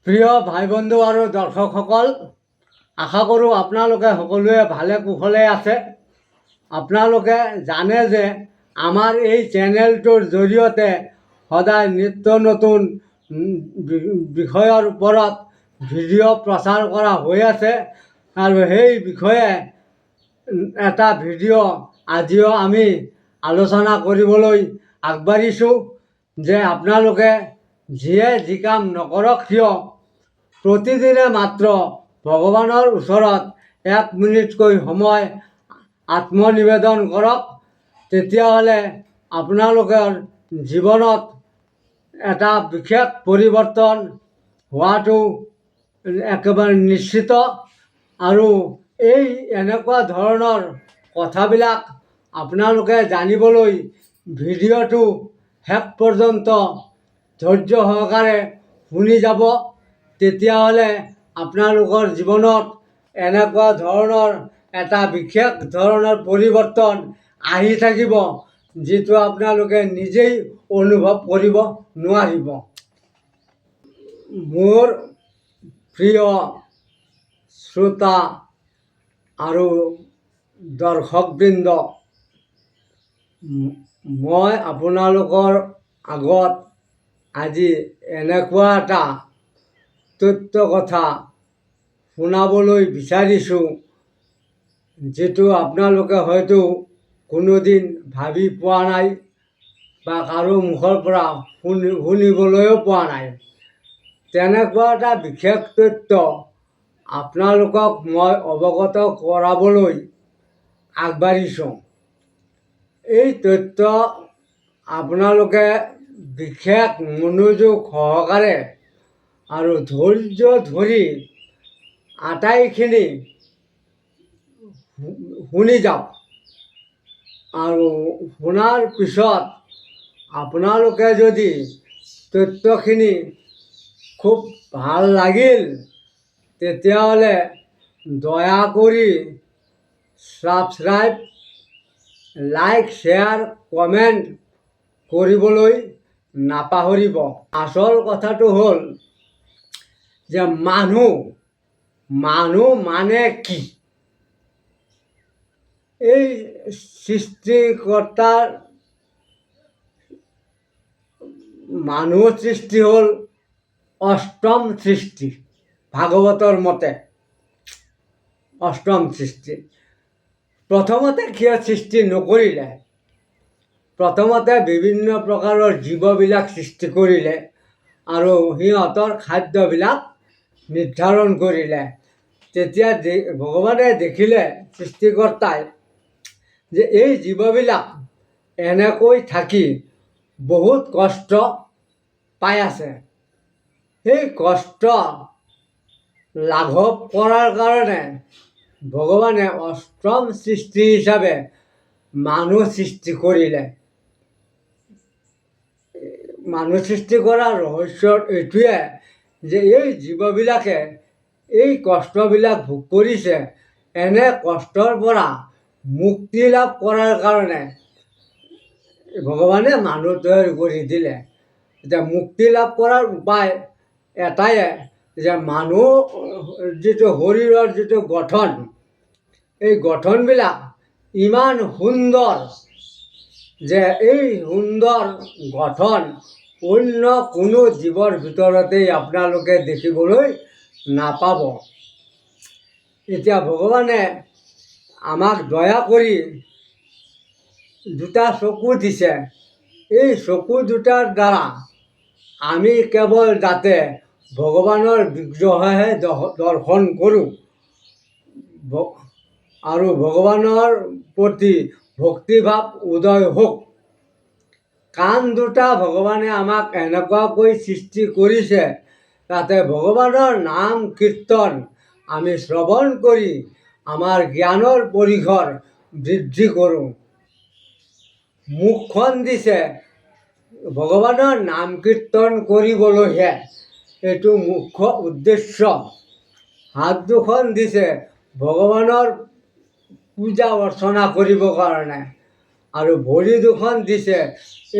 প্ৰিয় ভাই বন্ধু আৰু দৰ্শকসকল, আশা কৰোঁ আপোনালোকে সকলোৱে ভালে কুশলে আছে। আপোনালোকে জানে যে আমাৰ এই চেনেলটোৰ জৰিয়তে সদায় নিত্য নতুন বিষয়ৰ ওপৰত ভিডিঅ' প্ৰচাৰ কৰা হৈ আছে আৰু সেই বিষয়ে এটা ভিডিঅ' আজিও আমি আলোচনা কৰিবলৈ আগবাঢ়িছোঁ যে আপোনালোকে যিয়ে যি কাম নকৰক কিয় প্ৰতিদিনে মাত্ৰ ভগৱানৰ ওচৰত 1 মিনিটকৈ সময় আত্মনিবেদন কৰক। তেতিয়াহ'লে আপোনালোকৰ জীৱনত এটা বিশেষ পৰিৱৰ্তন হোৱাটো একেবাৰে নিশ্চিত। আৰু এই এনেকুৱা ধৰণৰ কথাবিলাক আপোনালোকে জানিবলৈ ভিডিঅ'টো শেষ পৰ্যন্ত ধৈৰ্য সহকাৰে শুনি যাব। তেতিয়াহ'লে আপোনালোকৰ জীৱনত এনেকুৱা ধৰণৰ এটা বিশেষ ধৰণৰ পৰিৱৰ্তন আহি থাকিব, যিটো আপোনালোকে নিজেই অনুভৱ কৰিব নোৱাৰিব। মোৰ প্ৰিয় শ্ৰোতা আৰু দৰ্শকবৃন্দ, মই আপোনালোকৰ আগত আজি এনেকুৱা এটা তথ্য কথা শুনাবলৈ বিচাৰিছোঁ, যিটো আপোনালোকে হয়তো কোনোদিন ভাবি পোৱা নাই বা কাৰো মুখৰ পৰা শুনিবলৈও পোৱা নাই। তেনেকুৱা এটা বিশেষ তথ্য আপোনালোকক মই অৱগত কৰাবলৈ আগবাঢ়িছোঁ। এই তথ্য আপোনালোকে বিশেষ মনোযোগ সহকাৰে আৰু ধৈৰ্য ধৰি আটাইখিনি শুনি যাওক। আৰু শুনাৰ পিছত আপোনালোকে যদি তথ্যখিনি খুব ভাল লাগিল, তেতিয়াহ'লে দয়া কৰি ছাবস্ক্ৰাইব, লাইক, শ্বেয়াৰ, কমেণ্ট কৰিবলৈ নাপাহৰিব। আচল কথাটো হ'ল যে মানুহ মানে কি? এই সৃষ্টিকৰ্তাৰ মানুহ সৃষ্টি হ'ল অষ্টম সৃষ্টি, ভাগৱতৰ মতে অষ্টম সৃষ্টি। প্ৰথমতে কিয় সৃষ্টি নকৰিলে? প্ৰথমতে বিভিন্ন প্ৰকাৰৰ জীৱবিলাক সৃষ্টি কৰিলে আৰু সিহঁতৰ খাদ্যবিলাক নিৰ্ধাৰণ কৰিলে। তেতিয়া ভগৱানে দেখিলে, সৃষ্টিকৰ্তাই, যে এই জীৱবিলাক এনেকৈ থাকি বহুত কষ্ট পাই আছে। সেই কষ্ট লাঘৱ কৰাৰ কাৰণে ভগৱানে অষ্টম সৃষ্টি হিচাপে মানুহ সৃষ্টি কৰিলে। মানুহ সৃষ্টি কৰাৰ ৰহস্য এইটোৱে যে এই জীৱবিলাকে এই কষ্টবিলাক ভোগ কৰিছে, এনে কষ্টৰ পৰা মুক্তি লাভ কৰাৰ কাৰণে ভগৱানে মানুহ তৈয়াৰ কৰি দিলে। এতিয়া মুক্তি লাভ কৰাৰ উপায় এটাই যে মানুহ যিটো শৰীৰৰ যিটো গঠন, এই গঠনবিলাক ইমান সুন্দৰ যে এই সুন্দৰ গঠন অন্য কোনো জীৱৰ ভিতৰতেই আপোনালোকে দেখিবলৈ নাপাব। এতিয়া ভগৱানে আমাক দয়া কৰি দুটা চকু দিছে। এই চকু দুটাৰ দ্বাৰা আমি কেৱল যাতে ভগৱানৰ বিগ্ৰহহে দৰ্শন কৰোঁ আৰু ভগৱানৰ প্ৰতি ভক্তিভাৱ উদয় হওক। কাণ দুটা ভগৱানে আমাক এনেকুৱাকৈ সৃষ্টি কৰিছে যাতে ভগৱানৰ নাম কীৰ্তন আমি শ্ৰৱণ কৰি আমাৰ জ্ঞানৰ পৰিসৰ বৃদ্ধি কৰোঁ। মুখখন দিছে ভগৱানৰ নাম কীৰ্তন কৰিবলৈহে, এইটো মুখ্য উদ্দেশ্য। হাত দুখন দিছে ভগৱানৰ পূজা অৰ্চনা কৰিবৰ কাৰণে, আৰু ভৰি দুখন দিছে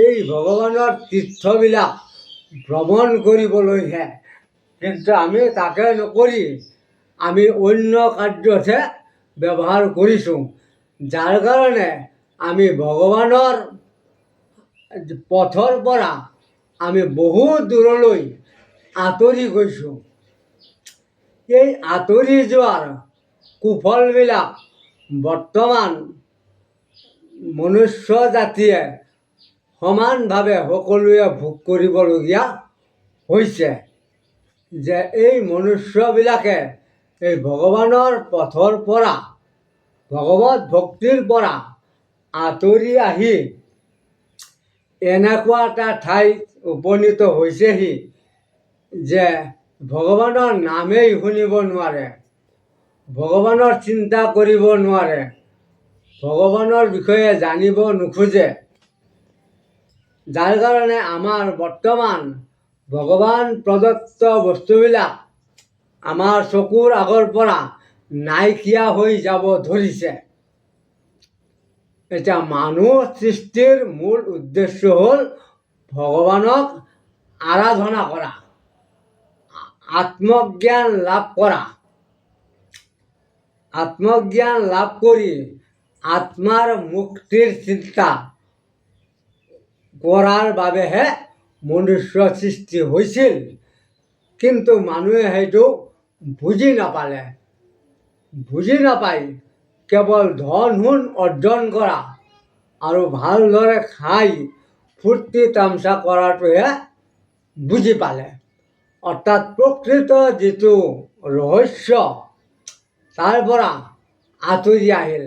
এই ভগৱানৰ তীৰ্থবিলাক ভ্ৰমণ কৰিবলৈহে। কিন্তু আমি তাকে নকৰি আমি অন্য কাৰ্যতহে ব্যৱহাৰ কৰিছোঁ, যাৰ কাৰণে আমি ভগৱানৰ পথৰ পৰা আমি বহুত দূৰলৈ আঁতৰি গৈছোঁ। এই আঁতৰি যোৱাৰ কুফলবিলাক বৰ্তমান মনুষ্য জাতিয়ে সমানভাৱে সকলোৱে ভোগ কৰিবলগীয়া হৈছে। যে এই মনুষ্যবিলাকে এই ভগৱানৰ পথৰ পৰা ভগৱত ভক্তিৰ পৰা আঁতৰি আহি এনেকুৱা এটা ঠাইত উপনীত হৈছেহি যে ভগৱানৰ নামেই শুনিব নোৱাৰে, ভগৱানৰ চিন্তা কৰিব নোৱাৰে, ভগৱানৰ বিষয়ে জানিব নোখোজে। যাৰ কাৰণে আমাৰ বৰ্তমান ভগৱান প্ৰদত্ত বস্তুবিলাক আমাৰ চকুৰ আগৰ পৰা নাইকিয়া হৈ যাব ধৰিছে। এতিয়া মানুহ সৃষ্টিৰ মূল উদ্দেশ্য হ'ল ভগৱানক আৰাধনা কৰা, আত্মজ্ঞান লাভ কৰা। আত্মজ্ঞান লাভ কৰি আত্মাৰ মুক্তিৰ চিন্তা কৰাৰ বাবেহে মনুষ্য সৃষ্টি হৈছিল। কিন্তু মানুহে সেইটো বুজি নাপালে। বুজি নাপাই কেৱল ধন সোণ অৰ্জন কৰা আৰু ভালদৰে খাই ফূৰ্তি তামচা কৰাটোহে বুজি পালে। অৰ্থাৎ প্ৰকৃত যিটো ৰহস্য তাৰ পৰা আঁতৰি আহিল।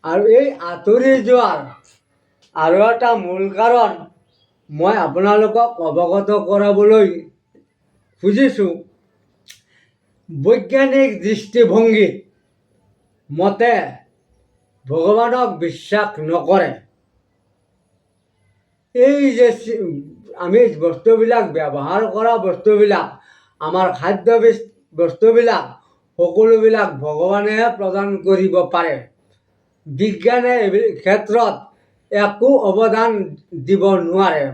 আৰু এই আঁতৰি যোৱাৰ আৰু এটা মূল কাৰণ মই আপোনালোকক অৱগত কৰাবলৈ খুজিছোঁ। বৈজ্ঞানিক দৃষ্টিভংগীত মতে ভগৱানক বিশ্বাস নকৰে। এই যে আমি বস্তুবিলাক ব্যৱহাৰ কৰা বস্তুবিলাক, আমাৰ খাদ্য বস্তুবিলাক সকলোবিলাক ভগৱানেহে প্ৰদান কৰিব পাৰে। বিজ্ঞানে এই ক্ষেত্ৰত একো অৱদান দিব নোৱাৰে।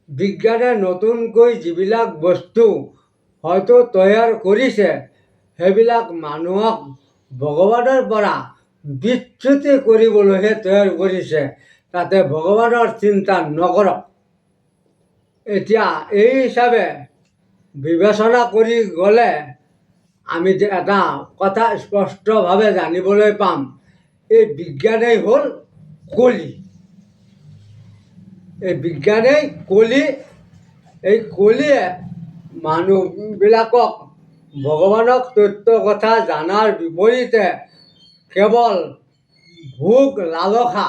বিজ্ঞানে নতুনকৈ যিবিলাক বস্তু হয়তো তৈয়াৰ কৰিছে, সেইবিলাক মানুহক ভগৱানৰ পৰা বিচ্যুতি কৰিবলৈহে তৈয়াৰ কৰিছে, তাতে ভগৱানৰ চিন্তা নকৰক। এতিয়া এই হিচাপে বিবেচনা কৰি গ'লে আমি যে এটা কথা স্পষ্টভাৱে জানিবলৈ পাম, এই বিজ্ঞানেই হ'ল কলি। এই বিজ্ঞানেই কলি। এই কলিয়ে মানুহবিলাকক ভগৱানক তত্ত্ব কথা জনাৰ বিপৰীতে কেৱল ভোগ লালসা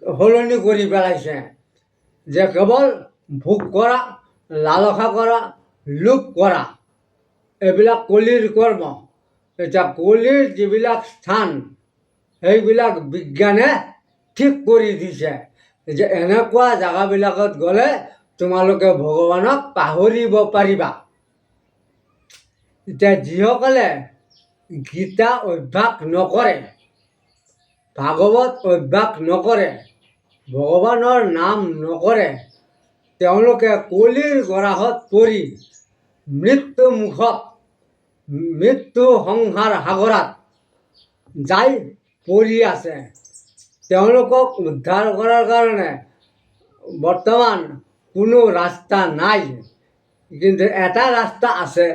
সলনি কৰি পেলাইছে। যে কেৱল ভোগ কৰা, লালসা কৰা, লোভ কৰা, এইবিলাক কলিৰ কৰ্ম। এতিয়া কলিৰ যিবিলাক স্থান সেইবিলাক বিজ্ঞানে ঠিক কৰি দিছে যে এনেকুৱা জেগাবিলাকত গ'লে তোমালোকে ভগৱানক পাহৰিব পাৰিবা। এতিয়া যিসকলে গীতা অভ্যাস নকৰে, ভাগৱত অভ্যাস নকৰে, ভগৱানৰ নাম নকৰে, তেওঁলোকে কলিৰ গৰাহত পৰি মৃত্যু সংসাৰ সাগৰত যাই পৰি আছে। তেওঁলোকক উদ্ধাৰ কৰাৰ কাৰণে বৰ্তমান কোনো ৰাস্তা নাই, কিন্তু এটা ৰাস্তা আছে।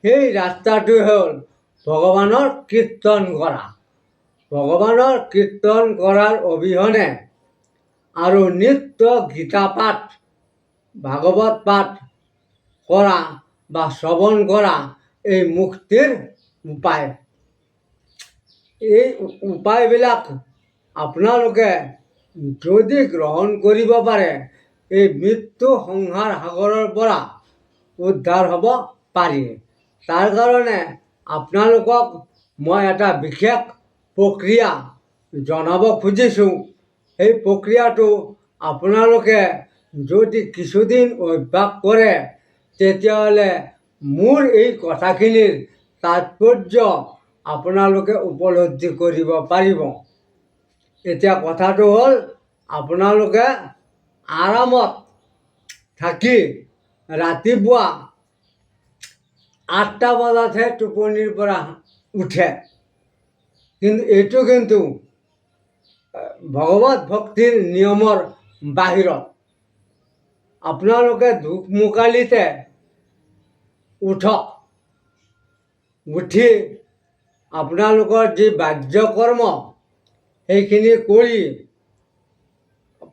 সেই ৰাস্তাটো হ'ল ভগৱানৰ কীৰ্তন কৰা। ভগৱানৰ কীৰ্তন কৰাৰ অবিহনে আৰু নিত্য গীতা পাঠ, ভাগৱত পাঠ কৰা বা শ্ৰৱণ কৰা এই মুক্তিৰ উপায়। এই উপায়বিলাক আপোনালোকে যদি গ্ৰহণ কৰিব পাৰে, এই মৃত্যু সংসাৰ সাগৰৰ পৰা উদ্ধাৰ হ'ব পাৰি। তাৰ কাৰণে আপোনালোকক মই এটা বিশেষ প্ৰক্ৰিয়া জনাব খুজিছোঁ। সেই প্ৰক্ৰিয়াটো আপোনালোকে যদি কিছুদিন অভ্যাস কৰে, তেতিয়াহ'লে মোৰ এই কথাখিনিৰ তাৎপৰ্য আপোনালোকে উপলব্ধি কৰিব পাৰিব। এতিয়া কথাটো হ'ল আপোনালোকে আৰামত থাকি ৰাতিপুৱা 8টা বজাতহে টোপনিৰ পৰা উঠে। কিন্তু এইটো কিন্তু ভগৱত ভক্তিৰ নিয়মৰ বাহিৰত। আপোনালোকে ধুকমুকালিতে উঠক, উঠি আপোনালোকৰ যি বাহ্যকৰ্ম সেইখিনি কৰি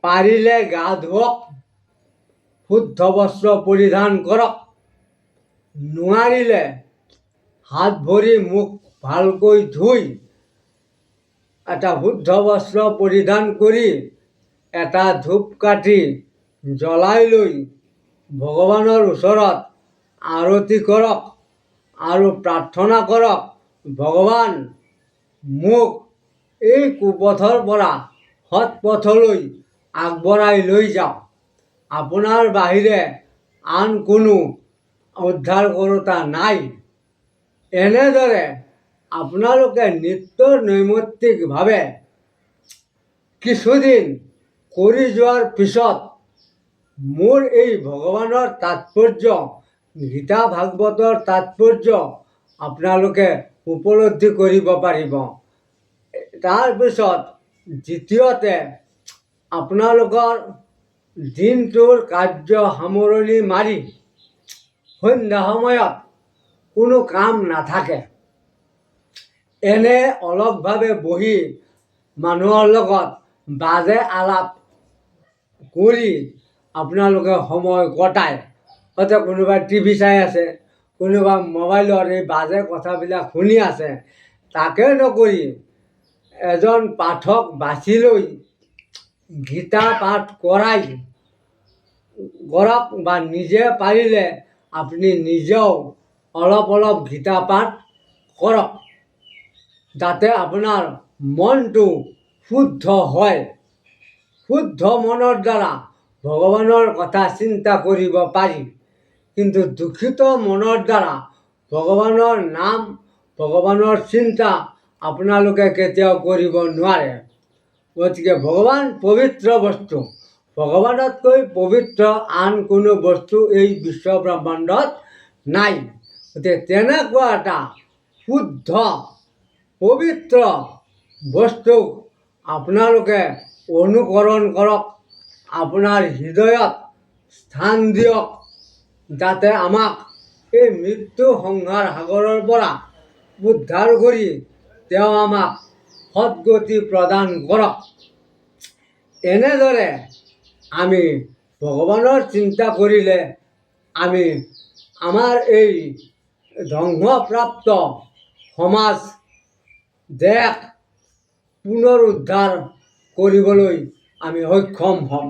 পাৰিলে গা ধুৱক, শুদ্ধ বস্ত্ৰ পৰিধান কৰক, নোৱাৰিলে হাত ভৰি মুখ ভালকৈ ধুই এটা শুদ্ধ বস্ত্ৰ পৰিধান কৰি এটা ধূপকাঠি জ্বলাই লৈ ভগৱানৰ ওচৰত আৰতি কৰক আৰু প্ৰাৰ্থনা কৰক, ভগৱান মোক এই কুপথৰ পৰা সৎ পথলৈ আগবঢ়াই লৈ যাওক। আপোনাৰ বাহিৰে আন কোনো উদ্ধাৰ কৰোতা নাই। এনেদৰে আপোনালোকে নিত্য নৈমিত্তিকভাৱে কিছুদিন কৰি যোৱাৰ পিছত মোৰ এই ভগৱানৰ তাৎপৰ্য, গীতা ভাগৱতৰ তাৎপৰ্য আপোনালোকে উপলব্ধি কৰিব পাৰিব। তাৰপিছত দ্বিতীয়তে আপোনালোকৰ দিনটোৰ কাৰ্য সামৰণি মাৰি সন্ধ্যা সময়ত কোনো কাম নাথাকে, এনে অলপভাৱে বহি মানুহৰ লগত বাজে আলাপ কৰি আপোনালোকে সময় কটায়। হয়তো কোনোবাই টিভি চাই আছে, কোনোবা মোবাইলত এই বাজে কথাবিলাক শুনি আছে। তাকে নকৰি এজন পাঠক বাছি লৈ গীতা পাঠ কৰক, বা নিজে পাৰিলে আপুনি নিজেও অলপ অলপ গীতা পাঠ কৰক, যাতে আপোনাৰ মনটো শুদ্ধ হয়। শুদ্ধ মনৰ দ্বাৰা ভগৱানৰ কথা চিন্তা কৰিব পাৰি, কিন্তু দূষিত মনৰ দ্বাৰা ভগৱানৰ নাম, ভগৱানৰ চিন্তা আপোনালোকে কেতিয়াও কৰিব নোৱাৰে। গতিকে ভগৱান পবিত্ৰ বস্তু, ভগৱানতকৈ পবিত্ৰ আন কোনো বস্তু এই বিশ্ব ব্ৰহ্মাণ্ডত নাই। গতিকে তেনেকুৱা এটা শুদ্ধ পবিত্ৰ বস্তুক আপোনালোকে অনুকৰণ কৰক, আপোনাৰ হৃদয়ত স্থান দিয়ক, যাতে আমাক এই মৃত্যু সংসাৰ সাগৰৰ পৰা উদ্ধাৰ কৰি তেওঁ আমাক সদ্গতি প্ৰদান কৰক। এনেদৰে আমি ভগৱানৰ চিন্তা কৰিলে আমি আমাৰ এই ধ্বংসপ্ৰাপ্ত সমাজ, দেশ পুনৰুদ্ধাৰ কৰিবলৈ আমি সক্ষম হ'ম।